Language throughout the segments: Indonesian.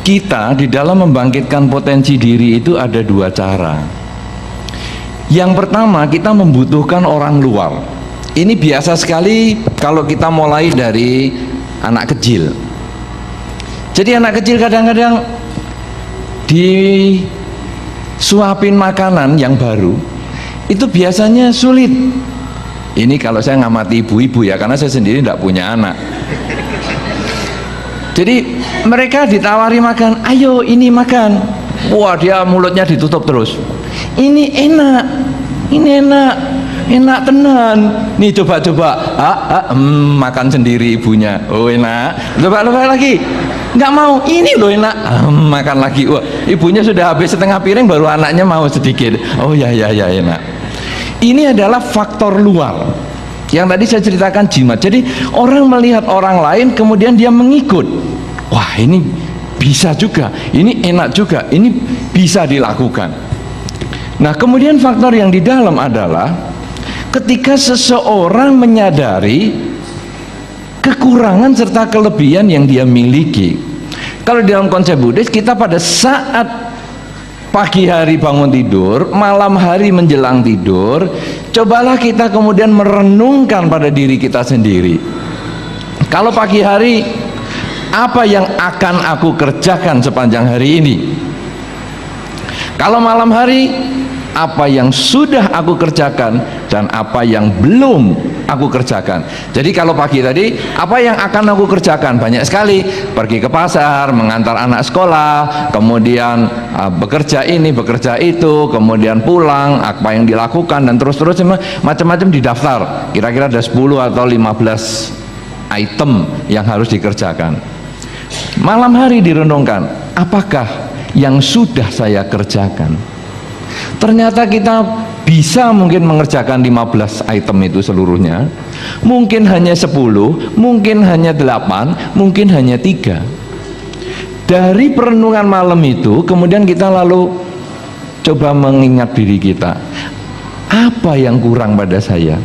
kita di dalam membangkitkan potensi diri itu ada dua cara. Yang pertama, kita membutuhkan orang luar. Ini biasa sekali kalau kita mulai dari anak kecil. Jadi anak kecil kadang-kadang disuapin makanan yang baru, itu biasanya sulit. Ini kalau saya ngamati ibu-ibu ya, karena saya sendiri tidak punya anak. Jadi mereka ditawari makan, ayo ini makan. Wah, dia mulutnya ditutup terus. Ini enak, enak tenan. Nih coba-coba, makan sendiri ibunya. Oh enak, coba lagi. Nggak mau, ini loh enak, makan lagi. Wah, ibunya sudah habis setengah piring, baru anaknya mau sedikit. Oh ya enak. Ini adalah faktor luar yang tadi saya ceritakan, jimat. Jadi orang melihat orang lain kemudian dia mengikut. Wah, ini bisa juga, ini enak juga, ini bisa dilakukan. Nah, kemudian faktor yang di dalam adalah ketika seseorang menyadari kekurangan serta kelebihan yang dia miliki. Kalau di dalam konsep Buddhis, kita pada saat pagi hari bangun tidur, malam hari menjelang tidur, cobalah kita kemudian merenungkan pada diri kita sendiri. Kalau pagi hari, apa yang akan aku kerjakan sepanjang hari ini? Kalau malam hari, apa yang sudah aku kerjakan dan apa yang belum aku kerjakan. Jadi kalau pagi tadi, apa yang akan aku kerjakan? Banyak sekali, pergi ke pasar, mengantar anak sekolah, kemudian bekerja ini, bekerja itu, kemudian pulang, apa yang dilakukan, dan terus-terus macam-macam didaftar. Kira-kira ada 10 atau 15 item yang harus dikerjakan. Malam hari direnungkan, apakah yang sudah saya kerjakan? Ternyata kita bisa mungkin mengerjakan 15 item itu seluruhnya, mungkin hanya 10, mungkin hanya 8, mungkin hanya 3. Dari perenungan malam itu kemudian kita lalu coba mengingat diri kita, apa yang kurang pada saya?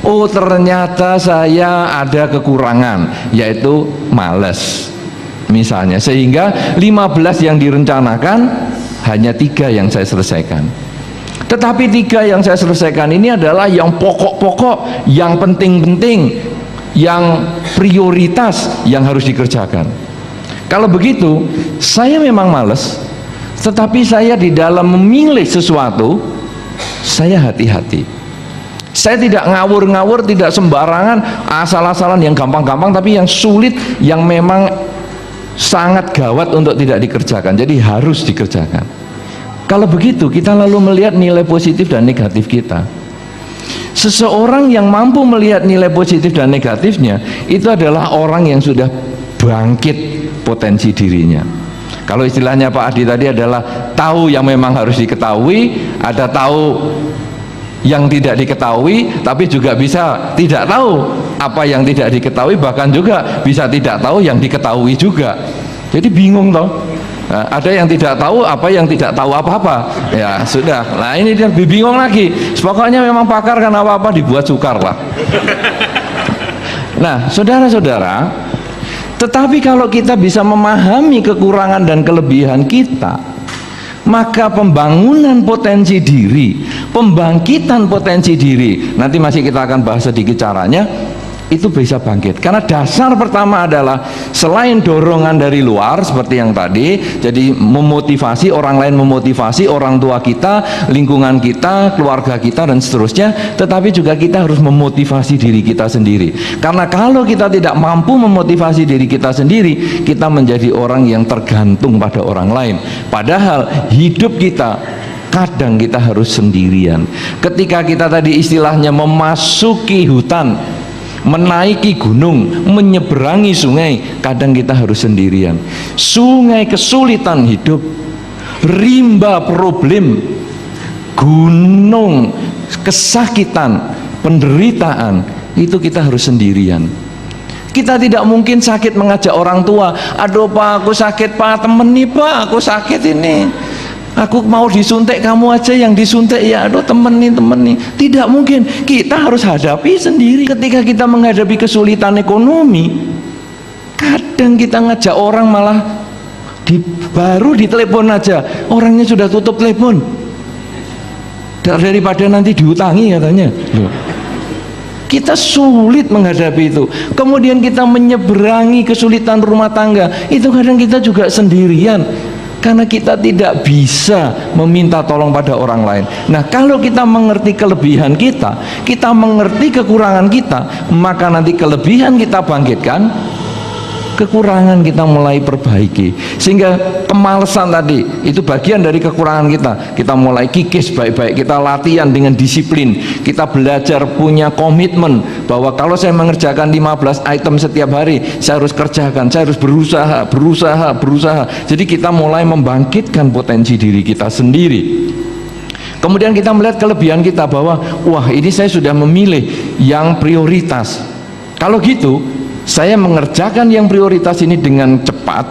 Oh, ternyata saya ada kekurangan, yaitu malas misalnya, sehingga 15 yang direncanakan hanya 3 yang saya selesaikan. Tetapi 3 yang saya selesaikan ini adalah yang pokok-pokok, yang penting-penting, yang prioritas yang harus dikerjakan. Kalau begitu, saya memang malas, tetapi saya di dalam memilih sesuatu, saya hati-hati. Saya tidak ngawur-ngawur, tidak sembarangan, asal-asalan yang gampang-gampang, tapi yang sulit, yang memang sangat gawat untuk tidak dikerjakan, jadi harus dikerjakan. Kalau begitu, kita lalu melihat nilai positif dan negatif kita. Seseorang yang mampu melihat nilai positif dan negatifnya, itu adalah orang yang sudah bangkit potensi dirinya. Kalau istilahnya Pak Adi tadi adalah tahu yang memang harus diketahui, ada tahu yang tidak diketahui, tapi juga bisa tidak tahu apa yang tidak diketahui, bahkan juga bisa tidak tahu yang diketahui juga. Jadi bingung toh. Nah, ada yang tidak tahu apa yang tidak tahu apa-apa. Ya sudah. Nah ini dia lebih bingung lagi. Pokoknya memang pakar kan apa-apa dibuat sukar lah. Nah, saudara-saudara, tetapi kalau kita bisa memahami kekurangan dan kelebihan kita, maka pembangunan potensi diri, pembangkitan potensi diri, nanti masih kita akan bahas sedikit caranya, itu bisa bangkit. Karena dasar pertama adalah selain dorongan dari luar seperti yang tadi, jadi memotivasi orang lain, memotivasi orang tua kita, lingkungan kita, keluarga kita dan seterusnya, tetapi juga kita harus memotivasi diri kita sendiri. Karena kalau kita tidak mampu memotivasi diri kita sendiri, kita menjadi orang yang tergantung pada orang lain. Padahal hidup kita kadang kita harus sendirian. Ketika kita tadi istilahnya memasuki hutan, menaiki gunung, menyeberangi sungai, kadang kita harus sendirian. Sungai kesulitan hidup, rimba problem, gunung kesakitan, penderitaan, itu kita harus sendirian. Kita tidak mungkin sakit mengajak orang tua, aduh Pak aku sakit Pak, temen nih Pak aku sakit ini, aku mau disuntik, kamu aja yang disuntik ya, aduh temen nih. Tidak mungkin, kita harus hadapi sendiri. Ketika kita menghadapi kesulitan ekonomi, kadang kita ngajak orang malah baru ditelepon aja orangnya sudah tutup telepon, daripada nanti diutangi katanya. Loh. Kita sulit menghadapi itu. Kemudian kita menyeberangi kesulitan rumah tangga, itu kadang kita juga sendirian karena kita tidak bisa meminta tolong pada orang lain. Nah, kalau kita mengerti kelebihan kita, kita mengerti kekurangan kita, maka nanti kelebihan kita bangkitkan, kekurangan kita mulai perbaiki. Sehingga kemalasan tadi itu bagian dari kekurangan kita. Kita mulai kikis baik-baik, kita latihan dengan disiplin, kita belajar punya komitmen bahwa kalau saya mengerjakan 15 item setiap hari, saya harus kerjakan, saya harus berusaha. Jadi kita mulai membangkitkan potensi diri kita sendiri. Kemudian kita melihat kelebihan kita bahwa wah, ini saya sudah memilih yang prioritas. Kalau gitu saya mengerjakan yang prioritas ini dengan cepat,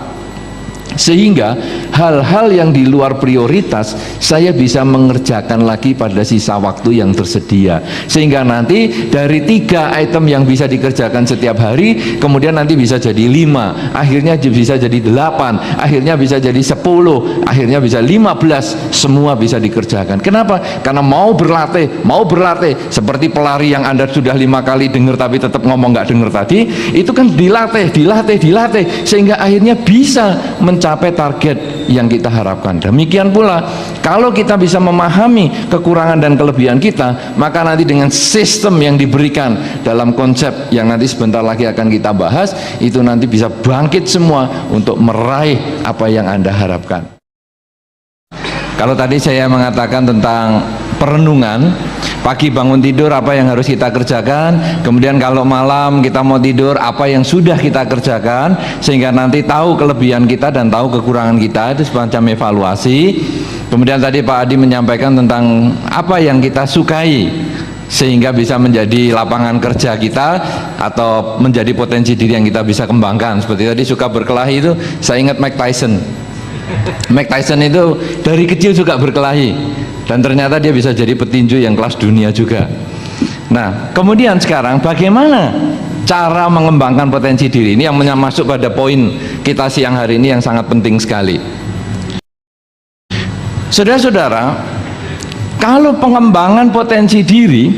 sehingga hal-hal yang di luar prioritas saya bisa mengerjakan lagi pada sisa waktu yang tersedia, sehingga nanti dari 3 item yang bisa dikerjakan setiap hari kemudian nanti bisa jadi 5, akhirnya bisa jadi 8, akhirnya bisa jadi 10, akhirnya bisa 15, semua bisa dikerjakan. Kenapa? Karena mau berlatih seperti pelari yang Anda sudah 5 kali dengar tapi tetap ngomong nggak dengar tadi, itu kan dilatih sehingga akhirnya bisa mencapai target yang kita harapkan. Demikian pula kalau kita bisa memahami kekurangan dan kelebihan kita, maka nanti dengan sistem yang diberikan dalam konsep yang nanti sebentar lagi akan kita bahas, itu nanti bisa bangkit semua untuk meraih apa yang Anda harapkan. Kalau tadi saya mengatakan tentang perenungan, pagi bangun tidur apa yang harus kita kerjakan, kemudian kalau malam kita mau tidur apa yang sudah kita kerjakan, sehingga nanti tahu kelebihan kita dan tahu kekurangan kita, itu semacam evaluasi. Kemudian tadi Pak Adi menyampaikan tentang apa yang kita sukai sehingga bisa menjadi lapangan kerja kita atau menjadi potensi diri yang kita bisa kembangkan. Seperti tadi suka berkelahi itu, saya ingat Mike Tyson. Mike Tyson itu dari kecil suka berkelahi dan ternyata dia bisa jadi petinju yang kelas dunia juga. Nah, kemudian sekarang bagaimana cara mengembangkan potensi diri ini yang masuk pada poin kita siang hari ini yang sangat penting sekali. Saudara-saudara, kalau pengembangan potensi diri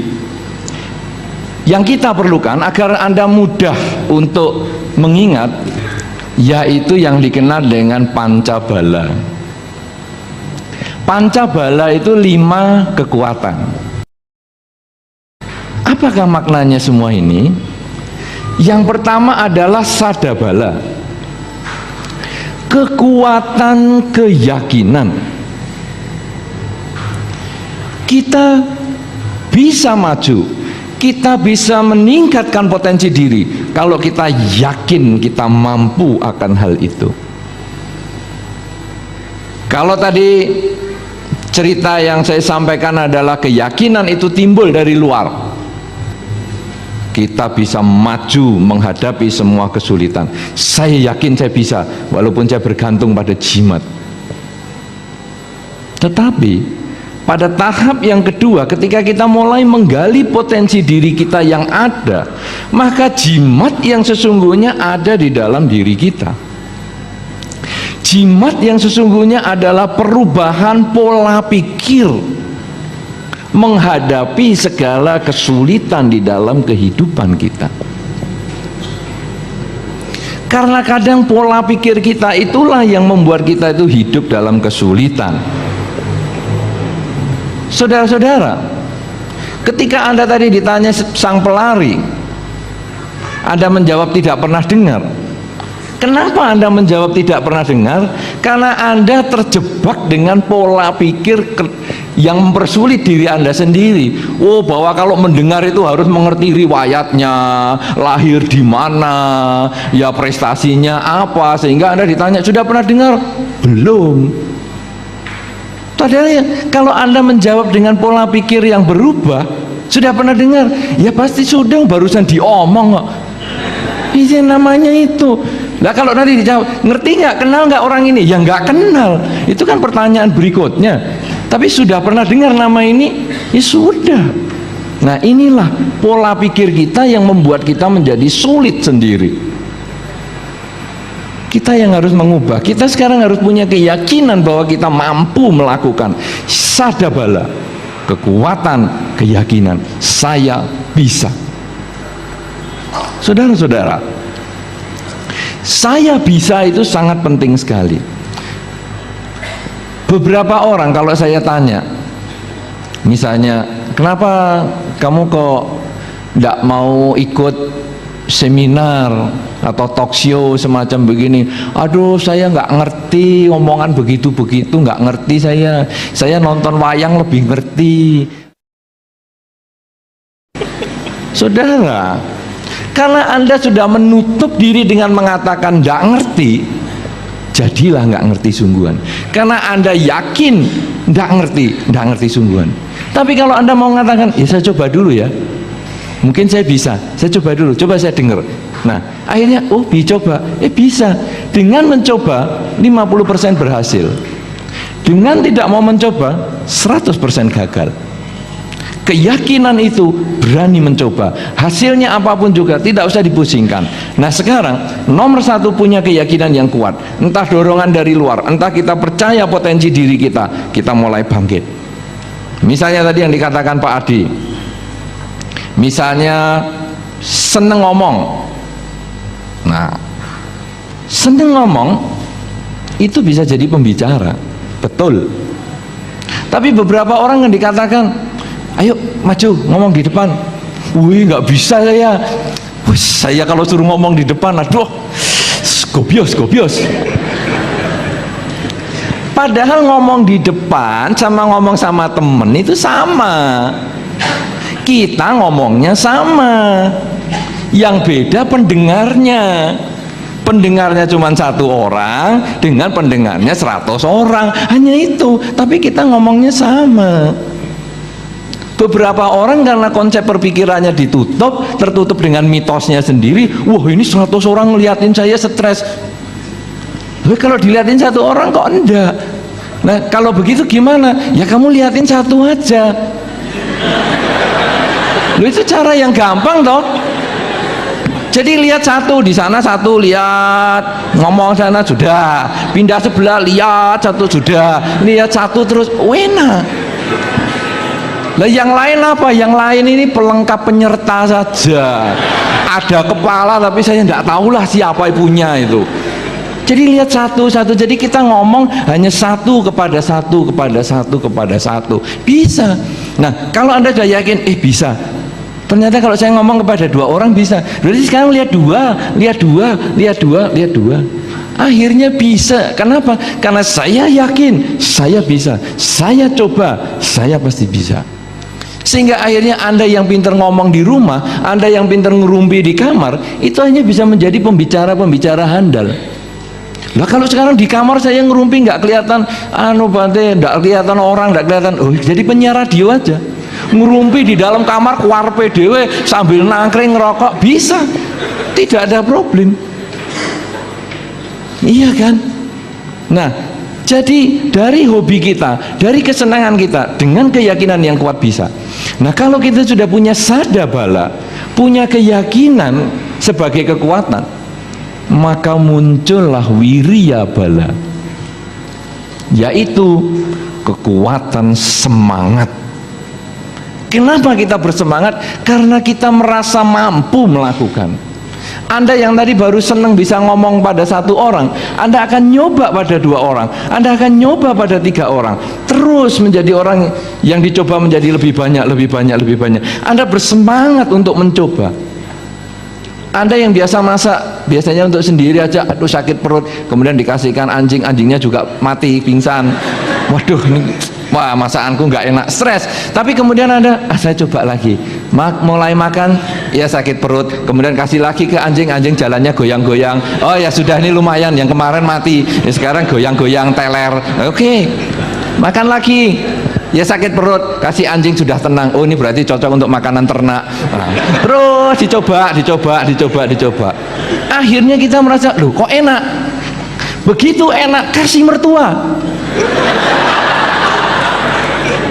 yang kita perlukan agar Anda mudah untuk mengingat, yaitu yang dikenal dengan pancabala. Pancabala itu 5 kekuatan. Apakah maknanya semua ini? Yang pertama adalah sadabala, kekuatan keyakinan. Kita bisa maju, kita bisa meningkatkan potensi diri kalau kita yakin kita mampu akan hal itu. Kalau tadi cerita yang saya sampaikan adalah keyakinan itu timbul dari luar, kita bisa maju menghadapi semua kesulitan. Saya yakin saya bisa, walaupun saya bergantung pada jimat. Tetapi pada tahap yang kedua, ketika kita mulai menggali potensi diri kita yang ada, maka jimat yang sesungguhnya ada di dalam diri kita. Jimat yang sesungguhnya adalah perubahan pola pikir menghadapi segala kesulitan di dalam kehidupan kita. Karena kadang pola pikir kita itulah yang membuat kita itu hidup dalam kesulitan. Saudara-saudara, ketika Anda tadi ditanya sang pelari, Anda menjawab tidak pernah dengar. Kenapa Anda menjawab tidak pernah dengar? Karena Anda terjebak dengan pola pikir yang mempersulit diri Anda sendiri. Oh, bahwa kalau mendengar itu harus mengerti riwayatnya, lahir di mana, ya prestasinya apa, sehingga Anda ditanya sudah pernah dengar? Belum. Padahal ya, kalau Anda menjawab dengan pola pikir yang berubah, sudah pernah dengar? Ya pasti sudah, barusan diomong kok. Ini namanya itu. Lah kalau nanti dijawab, ngerti nggak, kenal nggak orang ini? Ya nggak kenal. Itu kan pertanyaan berikutnya. Tapi sudah pernah dengar nama ini? Ya sudah. Nah, inilah pola pikir kita yang membuat kita menjadi sulit sendiri. Kita yang harus mengubah. Kita sekarang harus punya keyakinan bahwa kita mampu melakukan. Sadabala, kekuatan, keyakinan, saya bisa. Saudara-saudara, saya bisa itu sangat penting sekali. Beberapa orang kalau saya tanya, misalnya, kenapa kamu kok tidak mau ikut seminar atau talk show semacam begini? Aduh, saya nggak ngerti omongan begitu-begitu, nggak ngerti saya nonton wayang lebih ngerti. Saudara, karena Anda sudah menutup diri dengan mengatakan nggak ngerti, jadilah nggak ngerti sungguhan. Karena Anda yakin nggak ngerti sungguhan. Tapi kalau Anda mau mengatakan, ya saya coba dulu ya, mungkin saya bisa, saya coba dulu, coba saya dengar. Nah, akhirnya, oh dicoba, bisa. Dengan mencoba, 50% berhasil. Dengan tidak mau mencoba, 100% gagal. Keyakinan itu berani mencoba. Hasilnya apapun juga tidak usah dipusingkan. Nah sekarang nomor satu, punya keyakinan yang kuat. Entah dorongan dari luar, entah kita percaya potensi diri kita, kita mulai bangkit. Misalnya tadi yang dikatakan Pak Adi, misalnya seneng ngomong. Nah, seneng ngomong itu bisa jadi pembicara, betul. Tapi beberapa orang yang dikatakan, ayo maju ngomong di depan, wih nggak bisa saya. Wih, saya kalau suruh ngomong di depan, aduh, gobios. Padahal ngomong di depan sama ngomong sama temen itu sama. Kita ngomongnya sama, yang beda pendengarnya. Pendengarnya cuma 1 orang dengan pendengarnya 100 orang, hanya itu. Tapi kita ngomongnya sama. Beberapa orang karena konsep perpikirannya ditutup, tertutup dengan mitosnya sendiri. Wah, ini 100 orang ngeliatin saya stres. Tapi kalau diliatin 1 orang kok enggak? Nah, kalau begitu gimana? Ya kamu liatin 1 aja. Loh, itu cara yang gampang toh. Jadi lihat 1 di sana, 1 lihat, ngomong sana sudah, pindah sebelah lihat 1 sudah, lihat 1 terus, enak. Lah yang lain apa? Yang lain ini pelengkap penyerta saja. Ada kepala tapi saya tidak tahulah siapa ibunya itu. Jadi lihat 1. Jadi kita ngomong hanya 1 kepada 1 kepada 1 kepada 1. Bisa. Nah, kalau Anda sudah yakin, bisa. Ternyata kalau saya ngomong kepada 2 orang bisa. Berarti sekarang lihat 2, lihat 2, lihat 2, lihat 2. Akhirnya bisa. Kenapa? Karena saya yakin saya bisa. Saya coba, saya pasti bisa. Sehingga akhirnya Anda yang pintar ngomong di rumah, Anda yang pintar ngerumpi di kamar, itu hanya bisa menjadi pembicara-pembicara handal. Lah kalau sekarang di kamar saya ngerumpi nggak kelihatan, nggak kelihatan orang, nggak kelihatan, jadi penyiar radio aja. Ngerumpi di dalam kamar kuarpe dewe sambil nangkring ngerokok bisa, tidak ada problem. Iya kan? Nah, jadi dari hobi kita, dari kesenangan kita, dengan keyakinan yang kuat bisa. Nah, kalau kita sudah punya sadabala, punya keyakinan sebagai kekuatan, maka muncullah wiriyabala, yaitu kekuatan semangat. Kenapa kita bersemangat? Karena kita merasa mampu melakukan. Anda yang tadi baru senang bisa ngomong pada 1 orang, Anda akan nyoba pada 2 orang, Anda akan nyoba pada 3 orang, terus menjadi orang yang dicoba menjadi lebih banyak, lebih banyak, lebih banyak. Anda bersemangat untuk mencoba. Anda yang biasa masak, biasanya untuk sendiri aja, aduh sakit perut, kemudian dikasihkan anjing, anjingnya juga mati, pingsan. Waduh, ini wah masakanku nggak enak, stres. Tapi kemudian Anda, saya coba lagi, mulai makan, ya sakit perut, kemudian kasih lagi ke anjing, anjing jalannya goyang-goyang. Oh ya sudah, ini lumayan, yang kemarin mati, ya sekarang goyang-goyang teler. Oke, makan lagi, ya sakit perut, kasih anjing sudah tenang. Oh ini berarti cocok untuk makanan ternak. Nah, terus dicoba. Akhirnya kita merasa, loh kok enak. Begitu enak, kasih mertua.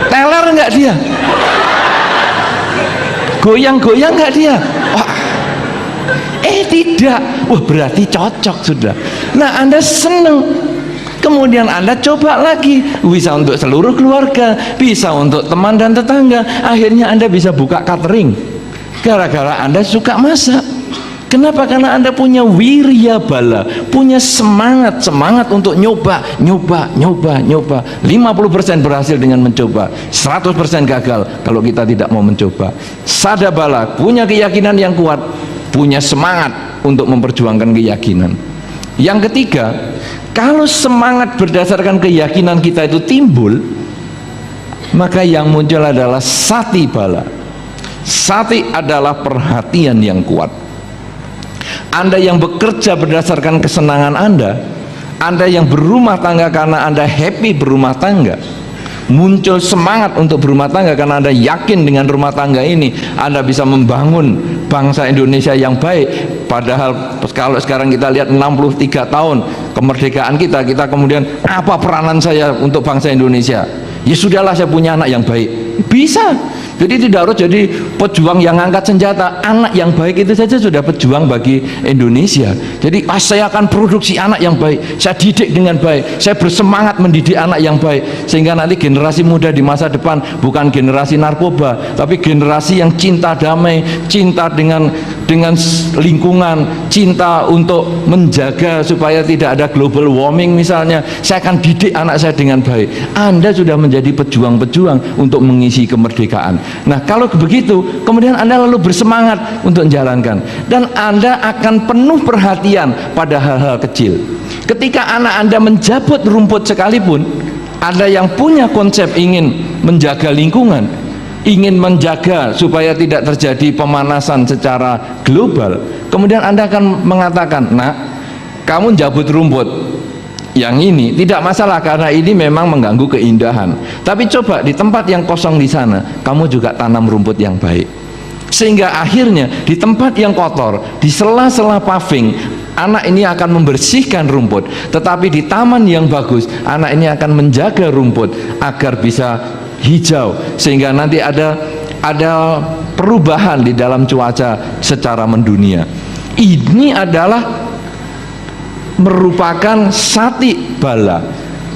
Teler nggak dia? Goyang-goyang nggak dia? Wah, tidak, wah berarti cocok sudah. Nah, Anda seneng, kemudian Anda coba lagi, bisa untuk seluruh keluarga, bisa untuk teman dan tetangga. Akhirnya Anda bisa buka catering gara-gara Anda suka masak. Kenapa? Karena Anda punya wirya bala, punya semangat untuk nyoba. 50% berhasil dengan mencoba, 100% gagal kalau kita tidak mau mencoba. Sadabala, punya keyakinan yang kuat, punya semangat untuk memperjuangkan keyakinan. Yang ketiga, kalau semangat berdasarkan keyakinan kita itu timbul, maka yang muncul adalah sati bala. Sati adalah perhatian yang kuat. Anda yang bekerja berdasarkan kesenangan Anda yang berumah tangga karena Anda happy berumah tangga, muncul semangat untuk berumah tangga karena Anda yakin dengan rumah tangga ini Anda bisa membangun bangsa Indonesia yang baik. Padahal kalau sekarang kita lihat 63 tahun kemerdekaan kita kemudian apa peranan saya untuk bangsa Indonesia? Ya sudahlah, saya punya anak yang baik. Bisa. Jadi tidak harus jadi pejuang yang angkat senjata. Anak yang baik itu saja sudah pejuang bagi Indonesia. Jadi saya akan produksi anak yang baik, saya didik dengan baik, saya bersemangat mendidik anak yang baik, sehingga nanti generasi muda di masa depan bukan generasi narkoba, tapi generasi yang cinta damai, cinta dengan lingkungan, cinta untuk menjaga supaya tidak ada global warming misalnya. Saya akan didik anak saya dengan baik. Anda sudah menjadi pejuang-pejuang untuk mengisi kemerdekaan. Nah, kalau begitu kemudian Anda lalu bersemangat untuk menjalankan, dan Anda akan penuh perhatian pada hal-hal kecil. Ketika anak Anda menjabut rumput sekalipun, Anda yang punya konsep ingin menjaga lingkungan, ingin menjaga supaya tidak terjadi pemanasan secara global, kemudian Anda akan mengatakan, "Nak, kamu jabut rumput yang ini tidak masalah karena ini memang mengganggu keindahan, tapi coba di tempat yang kosong di sana kamu juga tanam rumput yang baik." Sehingga akhirnya di tempat yang kotor, di sela-sela paving, anak ini akan membersihkan rumput, tetapi di taman yang bagus anak ini akan menjaga rumput agar bisa hijau, sehingga nanti ada perubahan di dalam cuaca secara mendunia. Ini adalah merupakan sati bala,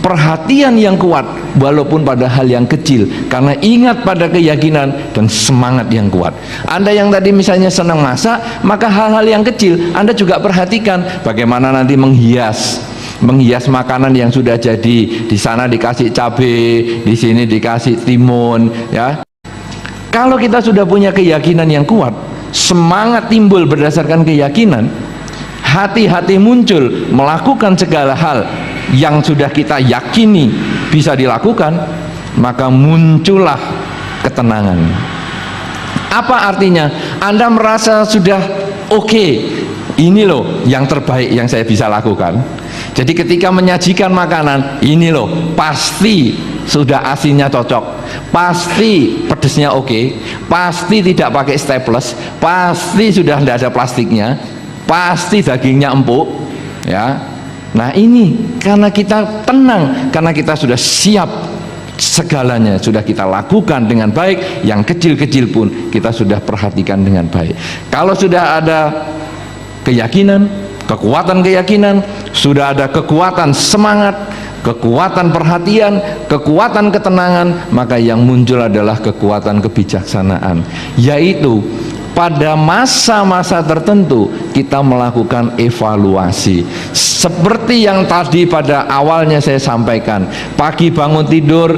perhatian yang kuat walaupun pada hal yang kecil, karena ingat pada keyakinan dan semangat yang kuat. Anda yang tadi misalnya senang masak, maka hal-hal yang kecil Anda juga perhatikan, bagaimana nanti menghias makanan yang sudah jadi, di sana dikasih cabai, di sini dikasih timun, ya. Kalau kita sudah punya keyakinan yang kuat, semangat timbul berdasarkan keyakinan, hati-hati muncul melakukan segala hal yang sudah kita yakini bisa dilakukan, maka muncullah ketenangan. Apa artinya? Anda merasa sudah oke, ini loh yang terbaik yang saya bisa lakukan. Jadi ketika menyajikan makanan, ini loh pasti sudah asinnya cocok, pasti pedesnya oke, pasti tidak pakai staples, pasti sudah tidak ada plastiknya, pasti dagingnya empuk, ya. Nah, ini karena kita tenang, karena kita sudah siap, segalanya sudah kita lakukan dengan baik, yang kecil-kecil pun kita sudah perhatikan dengan baik. Kalau sudah ada keyakinan, kekuatan keyakinan, sudah ada kekuatan semangat, kekuatan perhatian, kekuatan ketenangan, maka yang muncul adalah kekuatan kebijaksanaan, yaitu pada masa-masa tertentu kita melakukan evaluasi. Seperti yang tadi pada awalnya saya sampaikan, pagi bangun tidur,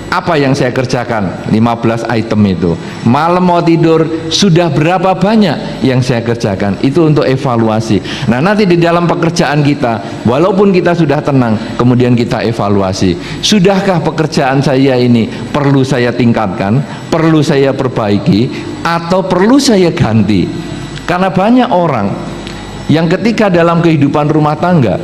apa yang saya kerjakan? 15 item itu. Malam mau tidur, sudah berapa banyak yang saya kerjakan? Itu untuk evaluasi. Nah, nanti di dalam pekerjaan kita, walaupun kita sudah tenang, kemudian kita evaluasi. Sudahkah pekerjaan saya ini perlu saya tingkatkan, perlu saya perbaiki, atau perlu saya ganti? Karena banyak orang yang ketika dalam kehidupan rumah tangga,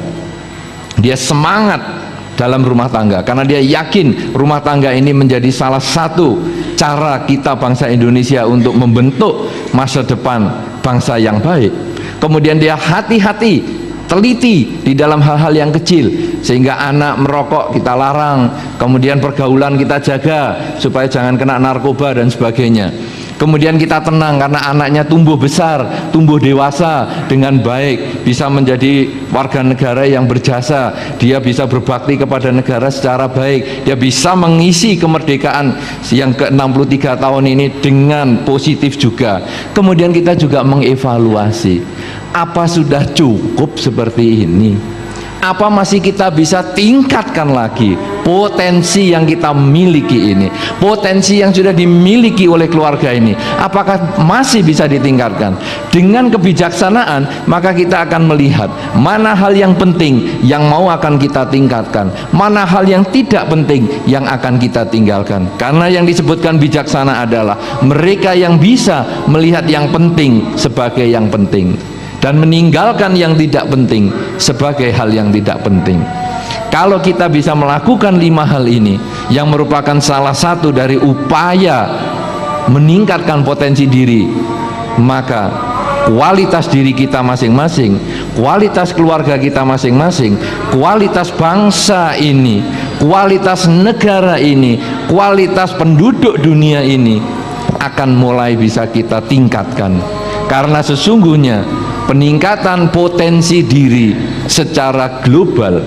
dia semangat dalam rumah tangga karena dia yakin rumah tangga ini menjadi salah satu cara kita bangsa Indonesia untuk membentuk masa depan bangsa yang baik. Kemudian dia hati-hati, teliti di dalam hal-hal yang kecil, sehingga anak merokok kita larang, kemudian pergaulan kita jaga supaya jangan kena narkoba dan sebagainya. Kemudian kita tenang karena anaknya tumbuh besar, tumbuh dewasa dengan baik, bisa menjadi warga negara yang berjasa, dia bisa berbakti kepada negara secara baik, dia bisa mengisi kemerdekaan yang ke-63 tahun ini dengan positif juga. Kemudian kita juga mengevaluasi, apa sudah cukup seperti ini? Apa masih kita bisa tingkatkan lagi potensi yang kita miliki ini, potensi yang sudah dimiliki oleh keluarga ini, apakah masih bisa ditingkatkan? Dengan kebijaksanaan maka kita akan melihat mana hal yang penting yang mau akan kita tingkatkan, mana hal yang tidak penting yang akan kita tinggalkan. Karena yang disebutkan bijaksana adalah mereka yang bisa melihat yang penting sebagai yang penting dan meninggalkan yang tidak penting sebagai hal yang tidak penting. Kalau kita bisa melakukan 5 hal ini, yang merupakan salah satu dari upaya meningkatkan potensi diri, maka kualitas diri kita masing-masing, kualitas keluarga kita masing-masing, kualitas bangsa ini, kualitas negara ini, kualitas penduduk dunia ini akan mulai bisa kita tingkatkan. Karena sesungguhnya peningkatan potensi diri secara global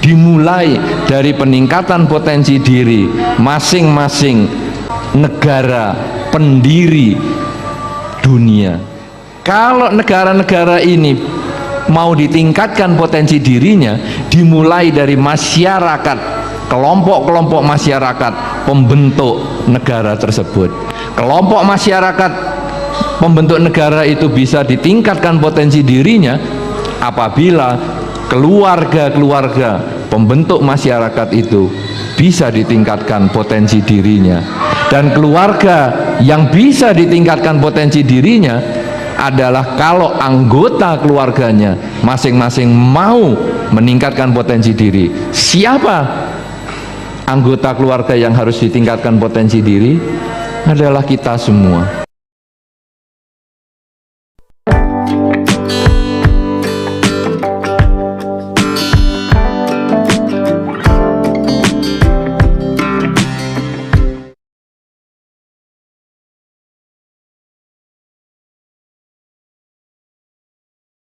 dimulai dari peningkatan potensi diri masing-masing negara pendiri dunia. Kalau negara-negara ini mau ditingkatkan potensi dirinya, dimulai dari masyarakat, kelompok-kelompok masyarakat pembentuk negara tersebut. Kelompok masyarakat pembentuk negara itu bisa ditingkatkan potensi dirinya apabila keluarga-keluarga pembentuk masyarakat itu bisa ditingkatkan potensi dirinya. Dan keluarga yang bisa ditingkatkan potensi dirinya adalah kalau anggota keluarganya masing-masing mau meningkatkan potensi diri. Siapa anggota keluarga yang harus ditingkatkan potensi diri? Adalah kita semua.